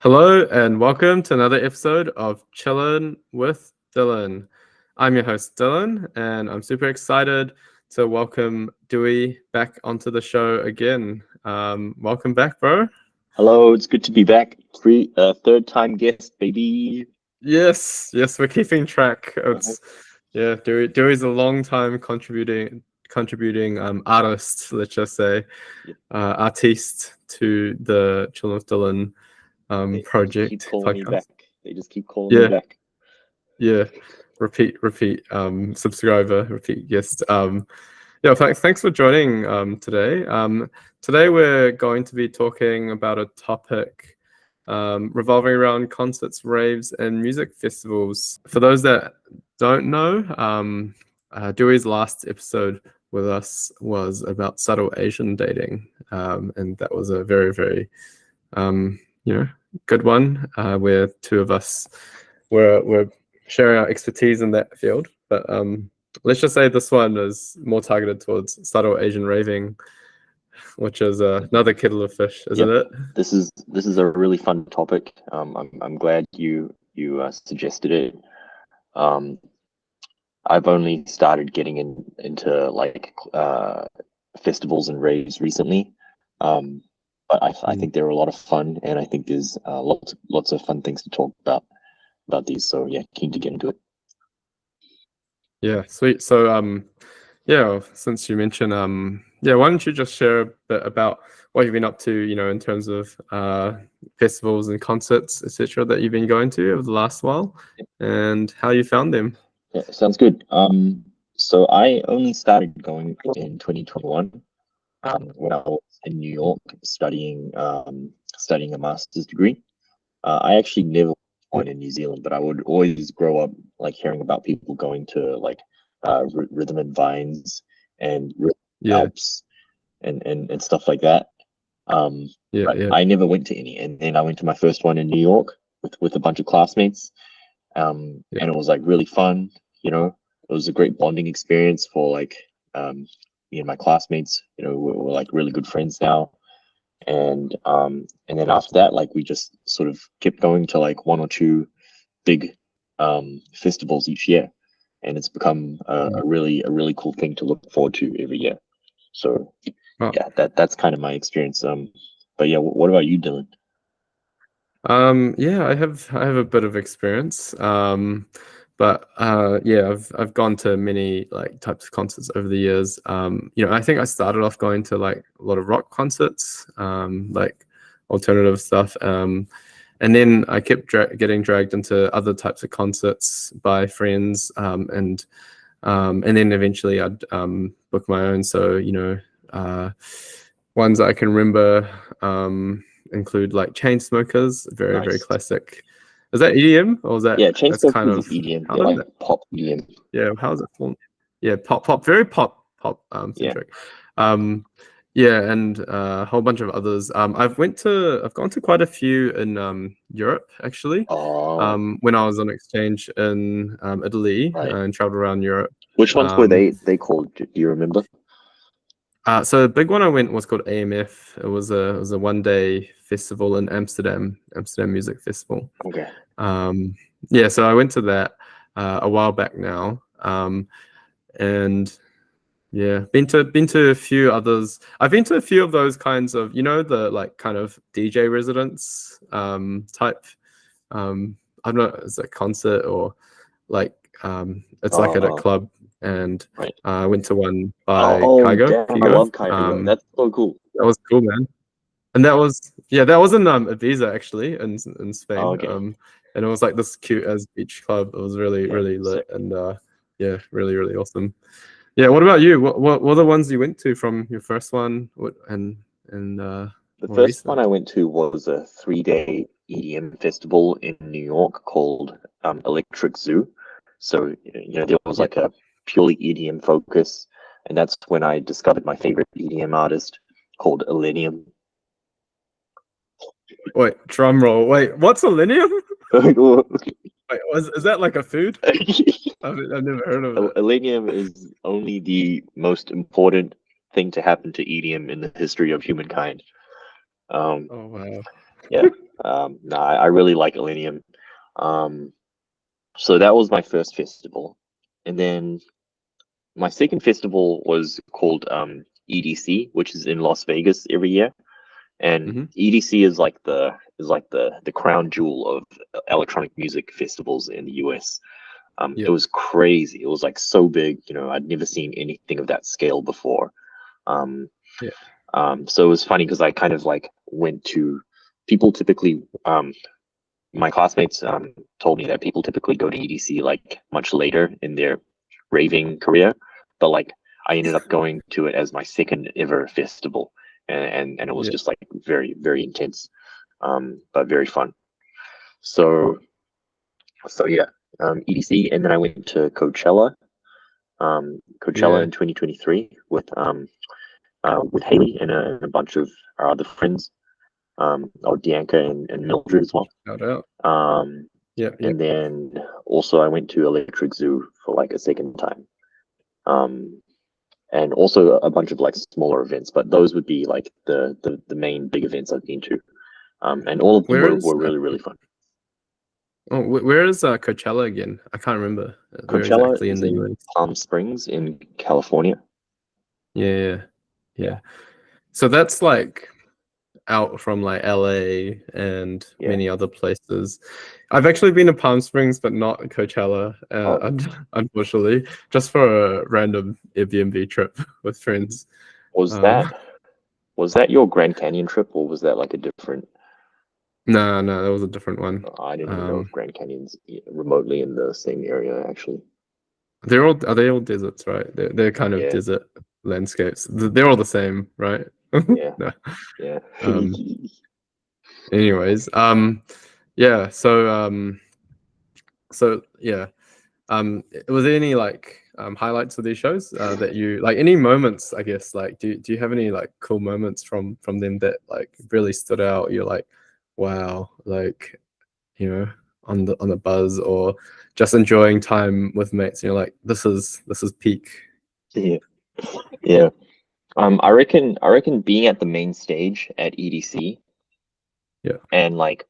Hello and welcome to another episode of Chillin' with Dylan. I'm your host Dylan, and I'm super excited to welcome Dewey back onto the show again. Welcome back, bro. Hello, it's good to be back. Third time guest, baby. Yes, we're keeping track. Dewey's a long time contributing artist, let's just say, Yep. artiste to the Chillin' with Dylan They project keep calling me podcast. back. They just keep calling me back. Yeah, repeat, subscriber, repeat guest. Thanks for joining today. Today we're going to be talking about a topic revolving around concerts, raves, and music festivals. For those that don't know, Dewey's last episode with us was about subtle Asian dating, and that was a very, very, good one where two of us were sharing our expertise in that field. But let's just say this one is more targeted towards subtle Asian raving, which is another kettle of fish, isn't it? This is a really fun topic. I'm glad you suggested it. I've only started getting into like festivals and raves recently. But I think they're a lot of fun, and I think there's lots of fun things to talk about these. So yeah, keen to get into it. Yeah, sweet. So since you mentioned why don't you just share a bit about what you've been up to, in terms of festivals and concerts, etc., that you've been going to over the last while, and how you found them. Yeah, sounds good. So I only started going in 2021 when I was in New York studying a master's degree. I actually never went in New Zealand, but I would always grow up like hearing about people going to like rhythm and vines and Alps and stuff like that. I never went to any, and then I went to my first one in New York with a bunch of classmates, and it was like really fun. It was a great bonding experience for like me and my classmates. We're like really good friends now, and then after that, like we just sort of kept going to like one or two big festivals each year, and it's become a really cool thing to look forward to every year. So yeah, that's kind of my experience. But yeah, what about you, Dylan? I have a bit of experience. I've gone to many like types of concerts over the years. I think I started off going to like a lot of rock concerts, like alternative stuff. And then I kept getting dragged into other types of concerts by friends, and then eventually I'd book my own. So ones I can remember include like Chainsmokers, very classic. Is that EDM or is that? Yeah, Chainsmokers kind of EDM. They're like pop EDM. Yeah, how's it formed? Yeah, pop, very pop centric. And a whole bunch of others. I've gone to quite a few in Europe actually. When I was on exchange in Italy and traveled around Europe. Which ones were they called? Do you remember? So the big one I went was called AMF. It was a 1-day festival in Amsterdam Music Festival. Okay. So I went to that a while back now. And yeah, been to a few others. I've been to a few of those kinds of, the like kind of DJ residence type. I don't know, is it a concert or like it's like at a club. And I went to one by Kygo. I love Kygo. That's so cool. That was cool, man. And that was in Ibiza actually in Spain. Oh, okay. And it was like this cute as beach club. It was really lit and really awesome. Yeah, what about you? What were the ones you went to from your first one? The first one I went to was a 3-day EDM festival in New York called Electric Zoo. So there was like a purely EDM focus, and that's when I discovered my favorite EDM artist called Illenium. Wait, drum roll. Wait, what's Illenium? Wait, is that like a food? I've never heard of it. Illenium is only the most important thing to happen to EDM in the history of humankind. Oh wow. Yeah. No, I really like Illenium. So that was my first festival, and then my second festival was called EDC, which is in Las Vegas every year. And Hmm. EDC is like the crown jewel of electronic music festivals in the US. It Yeah, was crazy. It was like so big, I'd never seen anything of that scale before. Um, yeah, so it was funny because I kind of like went to people typically. My classmates told me that people typically go to EDC like much later in their raving career, but like I ended up going to it as my second ever festival, and it was yeah, just like very very intense, but very fun. So yeah, EDC, and then I went to Coachella yeah. in 2023 with Haley and a bunch of our other friends, Dianca and Mildred as well. Shout out. Um, Yeah, yeah. and then also I went to Electric Zoo for like a second time. Um, and also a bunch of like smaller events, but those would be like the main big events I've been to. And all of them Where is were really, really fun. where is Coachella again? I can't remember where Coachella exactly in is the in US. Palm Springs in California. Yeah, yeah, Yeah, yeah. So that's like out from like LA and yeah. many other places. I've actually been to Palm Springs, but not Coachella, Oh, unfortunately, just for a random Airbnb trip with friends. was Um, that was that your Grand Canyon trip, or was that like a different? no, no, that was a different one. I didn't even know Um, if Grand Canyon's remotely in the same area, actually. are they all deserts, right? They're kind of Yeah, desert landscapes. They're all the same, right? yeah, No. yeah. Um, anyways, yeah. So yeah. Was there any like highlights of these shows that you like? Any moments, I guess? Like, do you have any like cool moments from them that like really stood out? You're like, wow, like on the buzz, or just enjoying time with mates. And you're like, this is peak. Yeah, yeah. I reckon being at the main stage at EDC Yeah, and like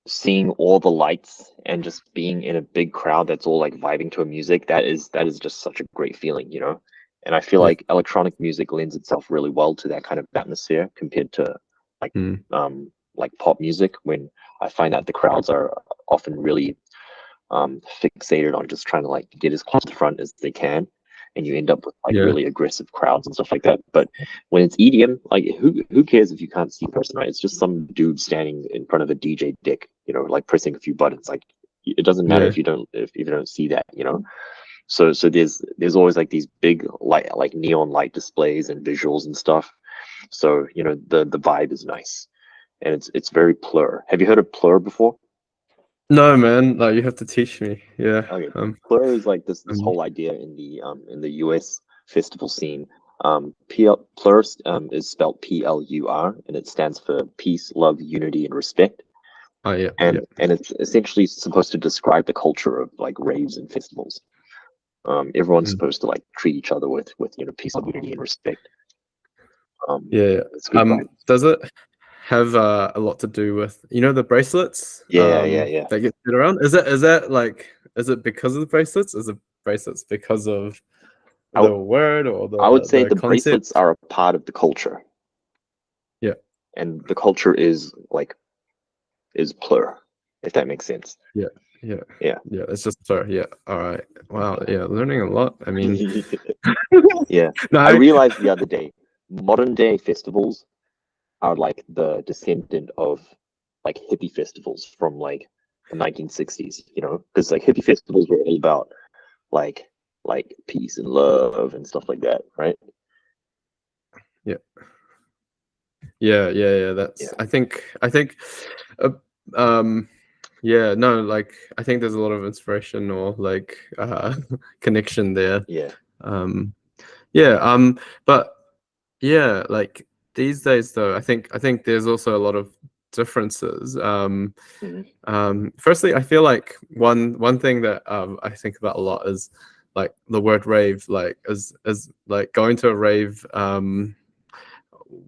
seeing all the lights and just being in a big crowd that's all like vibing to a music, that is just such a great feeling. And I feel yeah, like electronic music lends itself really well to that kind of atmosphere compared to like mm, like pop music, when I find that the crowds are often really fixated on just trying to like get as close to the front as they can, and you end up with like yeah, really aggressive crowds and stuff like that. But when it's EDM, like who cares if you can't see the person, right? It's just some dude standing in front of a DJ deck, like pressing a few buttons. Like it doesn't matter yeah, if you don't see that. So there's always like these big light, like neon light displays and visuals and stuff. So the vibe is nice, and it's very Plur. Have you heard of Plur before? No, man, like you have to teach me. Yeah. Okay. Plur is like this Um, whole idea in the US festival scene. Plur is spelled PLUR, and it stands for peace, love, unity, and respect. oh yeah, yeah. And it's essentially supposed to describe the culture of like raves and festivals. Everyone's Mm. supposed to like treat each other with peace, love, unity, and respect. Yeah, yeah. It's a good vibe. Does it have a lot to do with the bracelets Yeah, yeah, yeah. that get fit around? Is it because of the bracelets? Is it bracelets because of I, the w- word or I would the say the the bracelets concept? are a part of the culture, Yeah, and the culture is Plur, if that makes sense. yeah, yeah, Yeah. yeah. It's just sorry. Yeah. All right. Wow. Yeah, learning a lot. I mean, Yeah, I no. realized the other day, modern day festivals are like the descendant of like hippie festivals from like the 1960s, because like hippie festivals were all about like peace and love and stuff like that, right? Yeah, yeah, yeah, yeah. Yeah, I think, uh, um, yeah. No, like I think there's a lot of inspiration or like connection there. yeah. Um, yeah. But yeah, like these days though, I think there's also a lot of differences. Mhm. Firstly, I feel like one thing that I think about a lot is like the word rave, like as like going to a rave.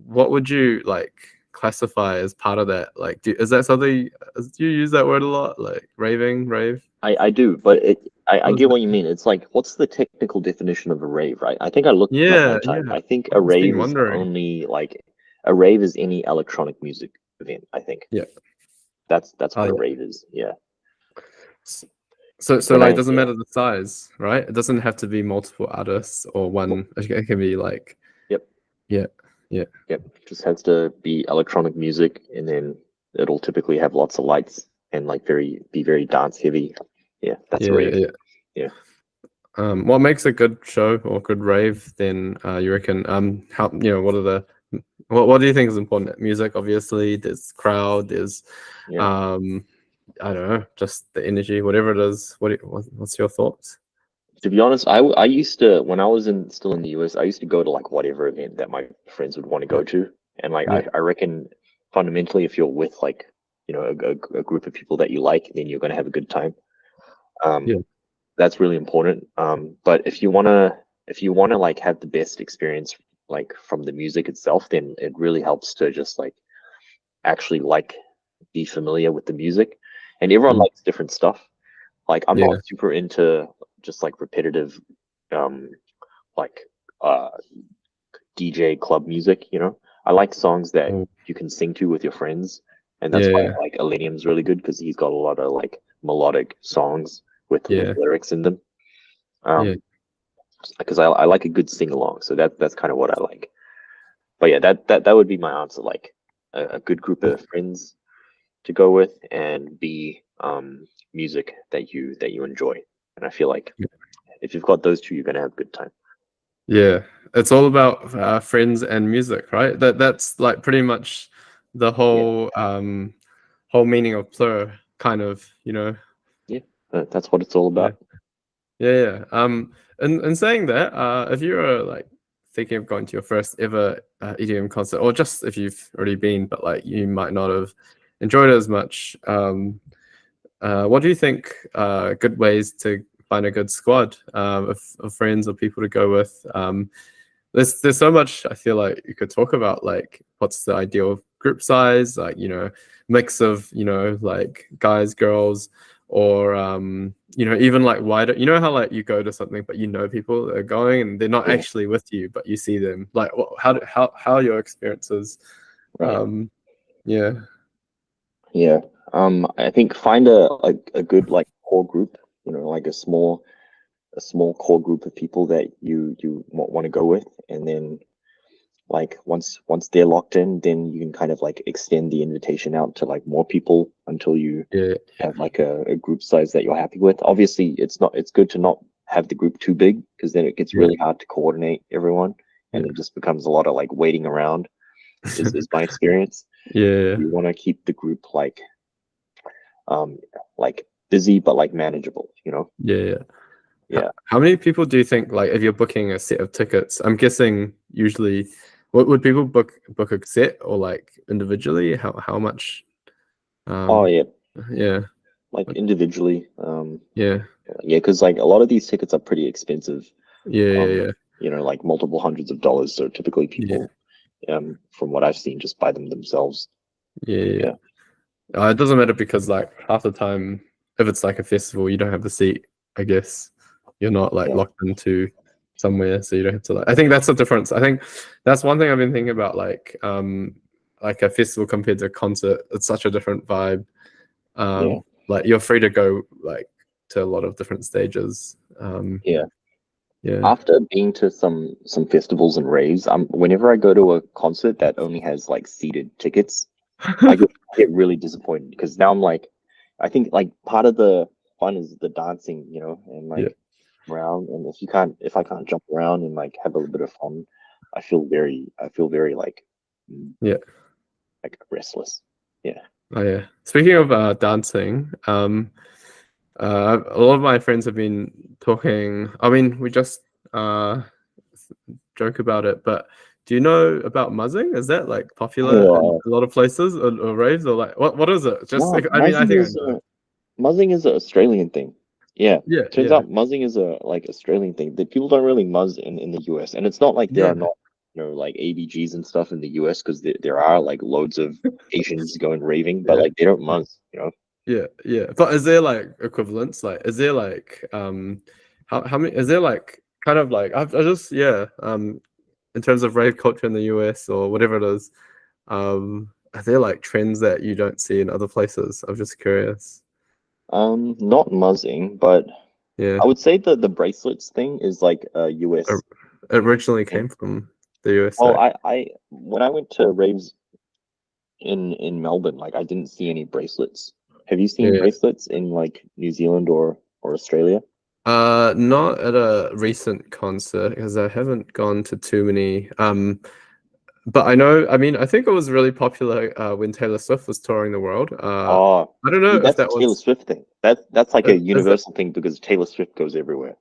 What would you like? classify as part of that? Like, is that something? Do you use that word a lot? Like raving, rave? I do, but I What is get it? what you mean. It's like, what's the technical definition of a rave, right? I think I looked it up Yeah, one time. yeah. I think a I've just been rave is wondering. only like a rave is any electronic music event, I think. Yeah. That's Oh, what a yeah. rave is. Yeah. So When like, I doesn't yeah. matter the size, right? It doesn't have to be multiple artists or one. It can be like, Yep. yeah, yeah, Yep. Just has to be electronic music, and then it'll typically have lots of lights and like be very dance heavy. Yeah, that's a yeah, rave. yeah. Yeah. What makes a good show or good rave? Then you reckon? How what are the what do you think is important? Music, obviously. There's crowd. There's Yeah. I don't know, just the energy, whatever it is. What's your thoughts? To be honest, I used to when I was still in the US, I used to go to like whatever event that my friends would want to Yeah, go to, and like yeah, I reckon fundamentally, if you're with like a group of people that you like, then you're gonna have a good time. yeah, Um, that's really important. But if you wanna like have the best experience like from the music itself, then it really helps to just like actually like be familiar with the music, and everyone mm, likes different stuff. Like I'm yeah, not super into just like repetitive, um, like uh DJ club music. I like songs that oh, you can sing to with your friends, and that's why yeah, like Illenium's really good because he's got a lot of like melodic songs with yeah, lyrics in them. yeah, Um, because I like a good sing along, so that's kind of what I like. But yeah, that would be my answer. Like a good group yeah. of friends to go with, and B, music that you enjoy. And I feel like if you've got those two, you're gonna have a good time. Yeah, it's all about friends and music, right? That's like pretty much the Yeah, whole meaning of Plur, kind of, you know. yeah, that's what it's all Yeah, about. yeah, yeah. And saying that, if you're like thinking of going to your first ever EDM concert, or just if you've already been, but like you might not have enjoyed it as much, what do you think good ways to find a good squad of friends or people to go with? There's so much I feel like you could talk about, like what's the ideal group size, like mix of like guys, girls, or even like wider. You know how like you go to something but people that are going and they're not Yeah, actually with you but you see them. Like how are your experiences? right. Um, yeah, Yeah. I think find a good like core group, like a small core group of people that you want to go with, and then like once they're locked in, then you can kind of like extend the invitation out to like more people until you yeah, have like a group size that you're happy with. Obviously, it's good to not have the group too big because then it gets yeah, really hard to coordinate everyone, and it just becomes a lot of like waiting around. Is my experience. yeah, You want to keep the group um like busy but like manageable. yeah, yeah. Yeah. How many people do you think, like, if you're booking a set of tickets? I'm guessing usually, what would people book a set or like individually? How much? Oh Um, yeah, yeah, like individually. yeah, Yeah, because like a lot of these tickets are pretty expensive. yeah, Um, yeah, like multiple hundreds of dollars. So typically yeah, people, from what I've seen, just buy them themselves. yeah, yeah, yeah. Yeah. It doesn't matter because like half the time, if it's like a festival, you don't have the seat. I guess you're not like Yeah. locked into somewhere, so you don't have to like. I think that's the difference. I think that's one thing I've been thinking about, like a festival compared to a concert. It's such a different vibe. Yeah. Like you're free to go like to a lot of different stages. Yeah. Yeah. After being to some festivals and raves, whenever I go to a concert that only has like seated tickets, I get really disappointed because now I'm like, I think like part of the fun is the dancing, and Yeah. like around. And if I can't jump around and like have a little bit of fun, I feel very Yeah. like restless. Yeah. Oh yeah. Speaking of dancing, a lot of my friends have been talking. I mean, we just joke about it, but do you know about muzzing? Is that like popular in Oh, a lot of places or raves or like what is it? Just no, I mean, I think I know. muzzing is an Australian thing. Yeah. Yeah, Turns yeah, out muzzing is a like Australian thing that people don't really muzz in the US. And it's not like there are yeah, not like ABGs and stuff in the US, because there are like loads of Asians going raving, but Yeah. like they don't muzz, Yeah, yeah. But is there like equivalents? Like, is there like how many? Is there like kind of like I just in terms of rave culture in the US or whatever it is, are there like trends that you don't see in other places? I'm just curious. Not muzzing, but Yeah, I would say the bracelets thing is like a US Or- it originally thing. came from the USA. Oh, I when I went to raves in Melbourne, like I didn't see any bracelets. Have you seen Yeah. bracelets in like New Zealand or Australia? Not at a recent concert because I haven't gone to too many. But I know, I mean, I think it was really popular when Taylor Swift was touring the world. Oh, I don't know if that's a that Taylor was Swift thing. That's like a is that universal thing because Taylor Swift goes everywhere.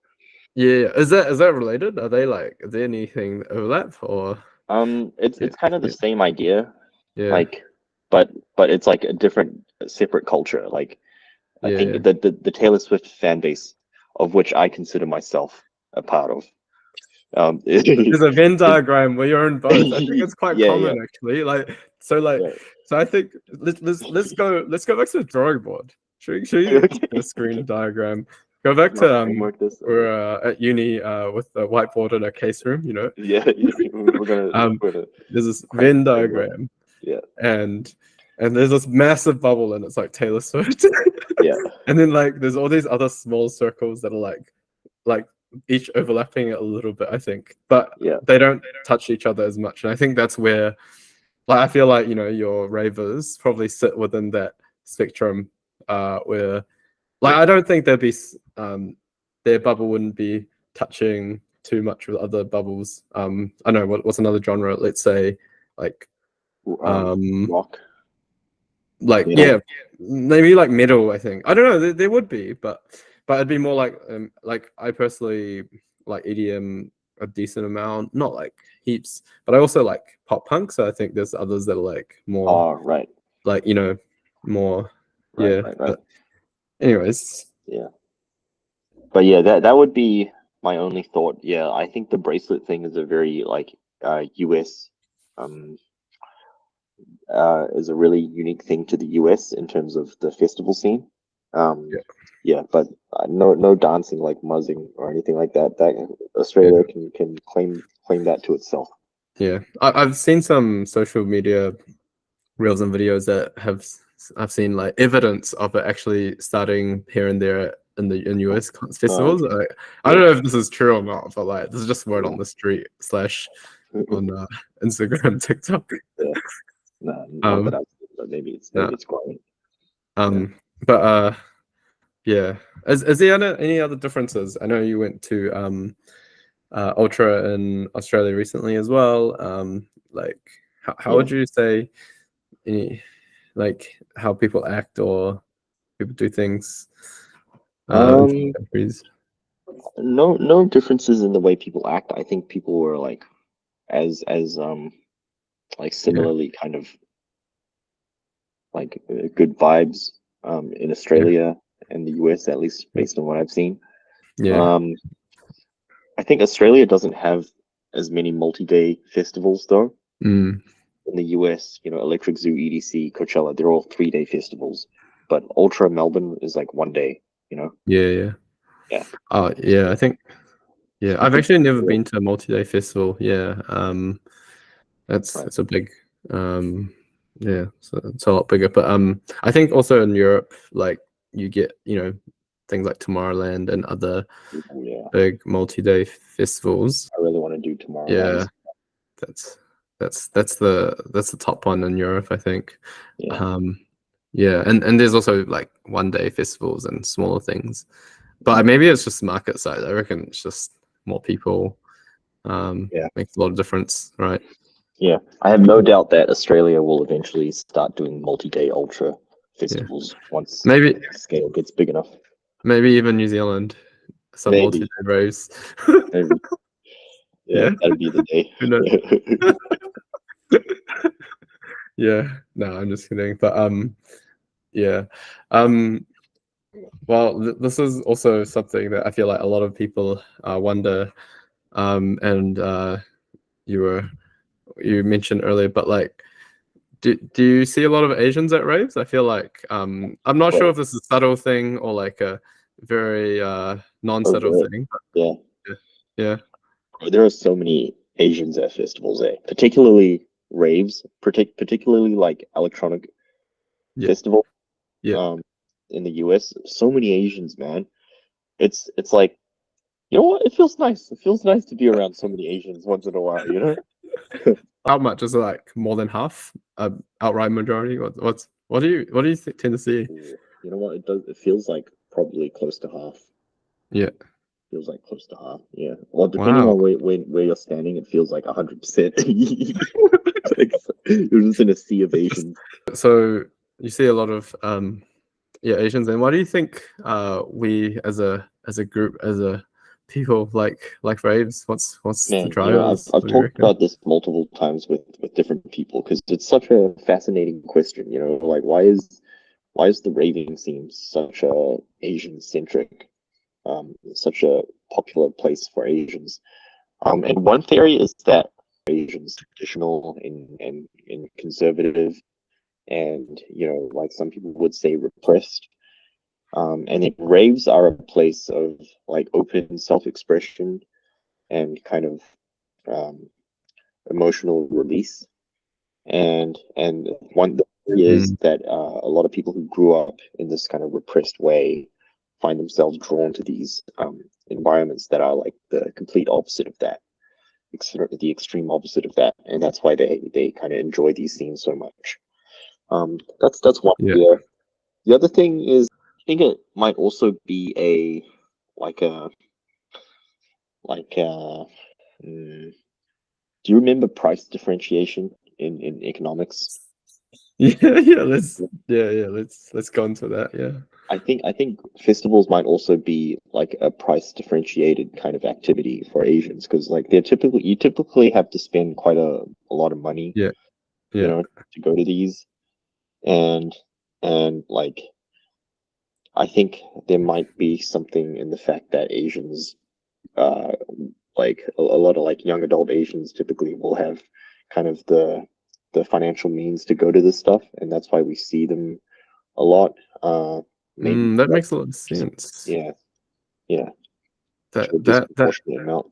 yeah, is that related? Are they like is there anything overlap or It's kind of the same idea, yeah, like, but it's like a different, separate culture. Like, I yeah, yeah. think the Taylor Swift fan base, of which I consider myself a part of, There's a Venn is diagram where you're in both. I think it's quite yeah, yeah, common actually. Like yeah. so I think let's go back to the drawing board. Should you Okay. a screen diagram? Go back Not to framework this. Okay. we're at uni with the whiteboard in a case room, you know. Yeah, yeah, Um we're gonna there's this crank Venn the framework. diagram Yeah, and there's this massive bubble and it's like Taylor Swift. yeah, And then like there's all these other small circles that are like each overlapping a little bit, I think, but yeah, they don't touch each other as much. And I think that's where, like, I feel like your ravers probably sit within that spectrum, where, like, I don't think their bubble wouldn't be touching too much with other bubbles. I know what's another genre. Let's say, like, um, rock, like metal. yeah, maybe like metal. I think I don't know. There would be, but it'd be more like I personally like EDM a decent amount, not like heaps, but I also like pop punk. So I think there's others that are like more Oh, right, like more right, yeah. right, right. But anyways, Yeah, but yeah, that would be my only thought. Yeah, I think the bracelet thing is a very like US um is a really unique thing to the US in terms of the festival scene. Um, yeah, yeah, but no dancing like muzzing or anything like that. That yeah, Australia can claim that to itself. yeah. I've seen some social media reels and videos that I've seen like evidence of it actually starting here and there in US festivals. Okay. I don't Yeah. know if this is true or not, but like this is just word on the street slash on Instagram, TikTok. Yeah. No, not that Um, I've seen, but no, maybe it's growing. Yeah. um, but yeah. Is there any other differences? I know you went to Ultra in Australia recently as well. Like how Yeah. would you say any like how people act or people do things in different Um, countries? no differences in the way people act. I think people were like as like Yeah, similarly kind of like good vibes in yeah, Australia and the US, at least yeah, based on what I've seen. yeah. Um, I think Australia doesn't have as many multi-day festivals though. Mm, In the US, Electric Zoo, EDC, Coachella, they're all 3-day festivals. But Ultra Melbourne is like 1 day, you know? yeah, yeah. Yeah. Yeah, I think yeah. I've actually never Yeah. been to a multi-day festival. Yeah, that's Right. it's a big yeah, so it's a lot bigger. But I think also in Europe, like you get things like Tomorrowland and other Yeah. big multi-day festivals. I really want to do Tomorrowland. Yeah, that's that's the top one in Europe, I think. Yeah. Um, yeah, and there's also like 1 day festivals and smaller things, but Mhm. maybe it's just market size. I reckon it's just more people Yeah. makes a lot of difference, right? Yeah. I have no doubt that Australia will eventually start doing multi-day ultra Yeah, festivals once maybe the scale gets big enough. maybe even New Zealand, some multi-day Maybe. raves. Maybe. Yeah, Yeah, that'd be the day. who knows? Yeah, no, I'm just kidding. But yeah, um, well, this is also something that I feel like a lot of people wonder, and you were you mentioned earlier, but like, do you see a lot of Asians at raves? I feel like I'm not sure But if this is a subtle thing or like a very non-subtle overt, thing. But yeah. yeah, There are so many Asians at festivals, particularly raves, particularly like electronic yeah, festival, yeah. um, in the US. So many Asians, man. It's like, you know what? It feels nice. It feels nice to be around so many Asians once in a while, you know? How much is it? Like more than half? Outright majority? What do you tend to see? Ooh, you know what? It does. It feels like probably close to half. Yeah. Feels like close to half. Yeah. Well, depending Wow. on where you're standing, it feels like 100%. Like, you're just in a sea of Asians. So you see a lot of yeah, Asians. And why do you think we as a group, as a people like raves? What's the Man, you know, I've drivers? I've What do you talked reckon? about this multiple times with different people because it's such a fascinating question. You know, like why is the raving scene such a Asian centric, such a popular place for Asians? And one theory is that Asians traditional and conservative, and like some people would say repressed. And then raves are a place of like open self-expression and kind of um, emotional release. And one theory is Mm, that a lot of people who grew up in this kind of repressed way find themselves drawn to these environments that are like the complete opposite of that, the extreme opposite of that, and that's why they kind of enjoy these scenes so much. That's one yeah. idea. The other thing is, I think it might also be a like a like a. mm, do you remember price differentiation in economics? Yeah, yeah, let's go into that. Yeah. I think festivals might also be like a price differentiated kind of activity for Asians because like you typically have to spend quite a lot of money, Yeah. you Yeah. know, to go to these, and like I think there might be something in the fact that Asians, uh like a lot of like young adult Asians typically will have kind of the financial means to go to this stuff, and that's why we see them a lot. Maybe That like, makes a lot of sense. yeah, yeah, That to a that that disproportionate amount.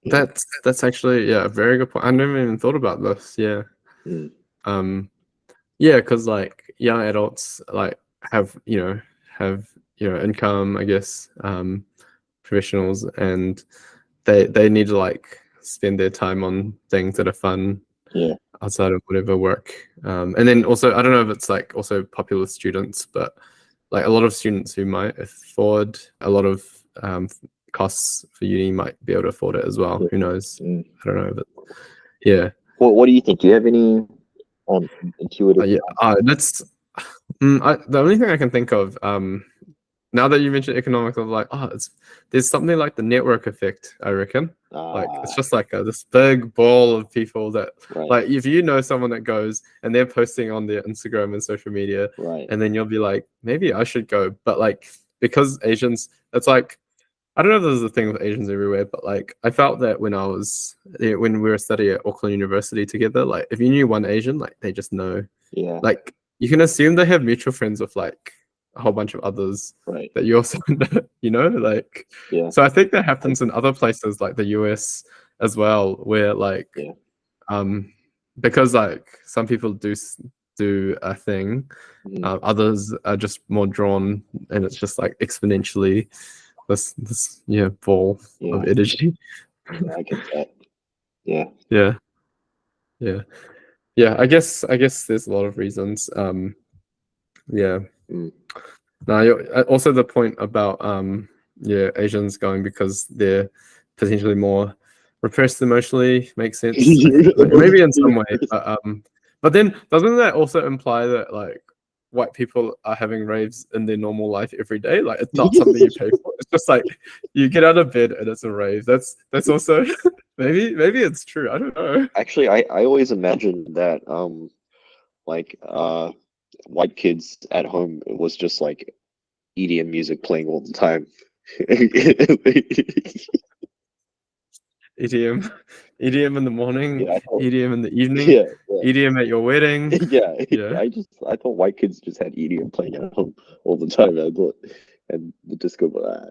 Yeah. that's actually, yeah, a very good point. I never even thought about this. Yeah. Mm, Um yeah, because like young adults like have have income, I guess, professionals, and they need to like spend their time on things that are fun yeah. outside of whatever work. And then also, I don't know if it's like also popular with students, but like a lot of students who might afford a lot of costs for uni might be able to afford it as well. Yeah. Who knows? Mm. I don't know, but yeah. What do you think? Do you have any intuitive? Yeah, that's the only thing I can think of. Now that you mentioned economics, I was like, oh, there's something like the network effect, I reckon. Like it's Ah, just like this big ball of people that, right, like, if you know someone that goes and they're posting on their Instagram and social media, right. and then you'll be like, maybe I should go. But like, because Asians, it's like, I don't know if this is a thing with Asians everywhere, but like I felt that when we were studying at Auckland University together, like if you knew one Asian, like they just know, Yeah, like you can assume they have mutual friends with like a whole bunch of others right. that you also know, like, Yeah, so I think that I happens in agree. other places like the US as well, where like Yeah. um because like some people do a thing, Mm, others are just more drawn, and it's just like exponentially this yeah ball of yeah, energy. yeah, I get that. Yeah. Yeah, yeah, yeah. I guess there's a lot of reasons. Yeah. Mm, Now, also the point about yeah, Asians going because they're potentially more repressed emotionally makes sense. I think maybe in some way, but then doesn't that also imply that like white people are having raves in their normal life every day? Like it's not something you pay for. It's just like you get out of bed and it's a rave. That's also maybe it's true. I don't know. Actually, I always imagined that like white kids at home was just like EDM music playing all the time. EDM, EDM in the morning, Yeah, I thought, EDM in the evening, yeah, yeah. EDM at your wedding. Yeah, Yeah, I thought white kids just had EDM playing at home all the time. I thought, and the disco, but I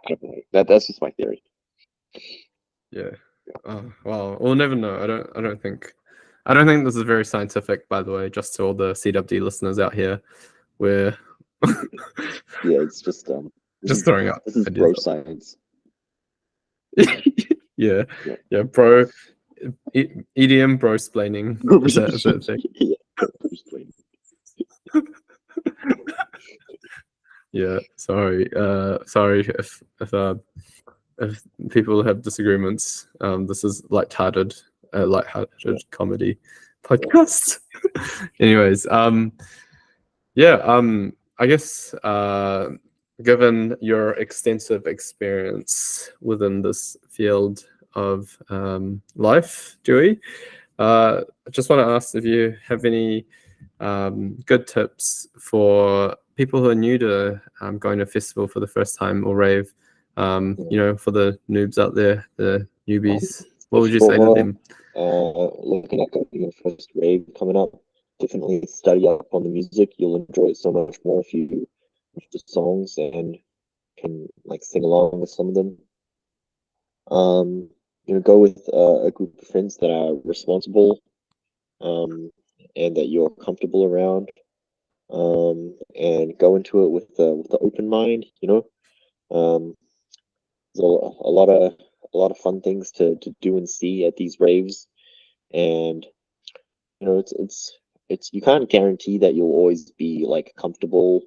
don't know. That's just my theory. yeah. Oh, well, we'll never know. I don't think this is very scientific, by the way. Just to all the CWD listeners out here, we're Yeah, it's just just throwing out this is ideas. bro science. Yeah, Yeah. yeah, bro. EDM bro splaining. Is that a thing? Yeah, bro splaining. Yeah, sorry. Sorry if people have disagreements. This is lighthearted comedy podcast. Anyways, yeah, I guess given your extensive experience within this field of life, Dewey, I just want to ask if you have any good tips for people who are new to going to a festival for the first time or rave. You know, for the noobs out there, the newbies, what would you say to them? Looking at your first rave coming up, definitely study up on the music. You'll enjoy it so much more if you know the songs and can like sing along with some of them. You know, go with a group of friends that are responsible, and that you're comfortable around, and go into it with the open mind. You know, there's a lot of fun things to do and see at these raves, and you know, it's you can't guarantee that you'll always be like comfortable,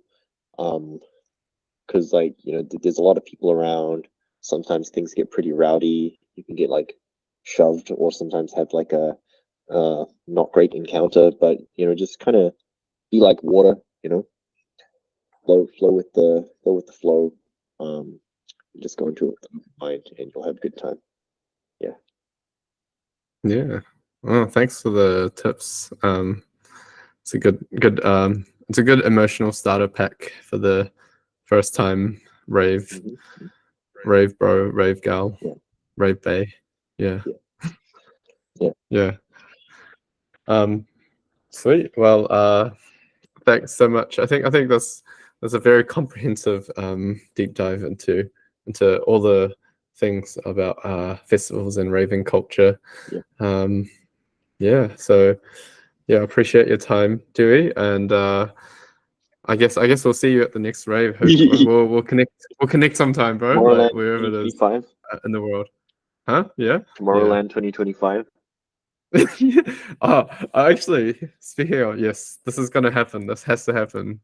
because like you know, there's a lot of people around. Sometimes things get pretty rowdy. You can get like shoved, or sometimes have like a not great encounter. But you know, just kind of be like water. You know, flow with the flow. Just go into it with an open mind, and you'll have a good time. Yeah. Yeah. Well, thanks for the tips. It's a it's a good emotional starter pack for the first time rave, Mm-hmm. rave bro, rave gal, Yeah. rave bay. Yeah. Yeah. Yeah. Sweet. Well, thanks so much. I think that's a very comprehensive deep dive into all the things about festivals and raving culture. Yeah. Yeah. So yeah, I appreciate your time, Dewey, and I guess we'll see you at the next rave. We'll connect sometime, bro. Tomorrowland Like wherever it is 2025. in the world. Huh? Yeah. Tomorrowland 2025. Oh, actually, speaking of, yes, this is gonna happen. This has to happen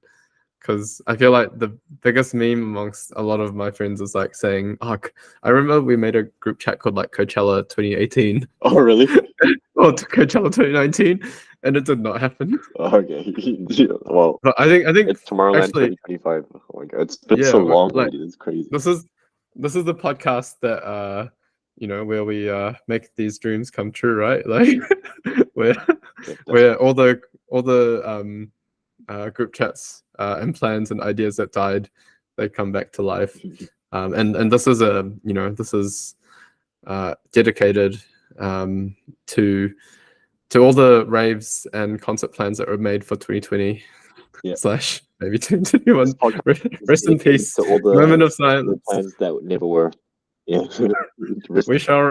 because I feel like the biggest meme amongst a lot of my friends is like saying, "Oh, I remember we made a group chat called like Coachella 2018 Oh, really? or Coachella 2019, and it did not happen." Oh, okay. Yeah, well, But I think it's Tomorrowland actually, 2025. Oh my god, it's been yeah, so long like already. It's crazy. this is the podcast that you know, where we make these dreams come true, right? Like where Yeah, where all the group chats and plans and ideas that died, they come back to life. And this is this is dedicated to all the raves and concert plans that were made for 2020 Yeah. slash maybe 2021. This podcast is Rest in dedicated peace. to all the Moment of the silence. plans that never were. Yeah. We shall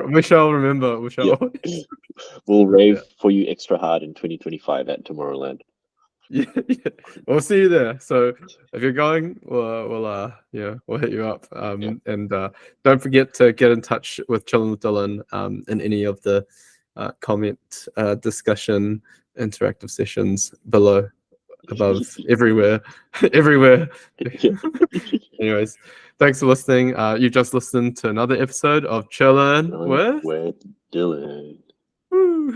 remember. We shall. Yeah. We'll rave Yeah. for you extra hard in 2025 at Tomorrowland. Yeah, we'll see you there. So if you're going, we'll hit you up. And don't forget to get in touch with Chillin' with Dylan in any of the comment, discussion, interactive sessions below, above, everywhere, everywhere. Anyways, thanks for listening. You just listened to another episode of Chillin' with Dylan.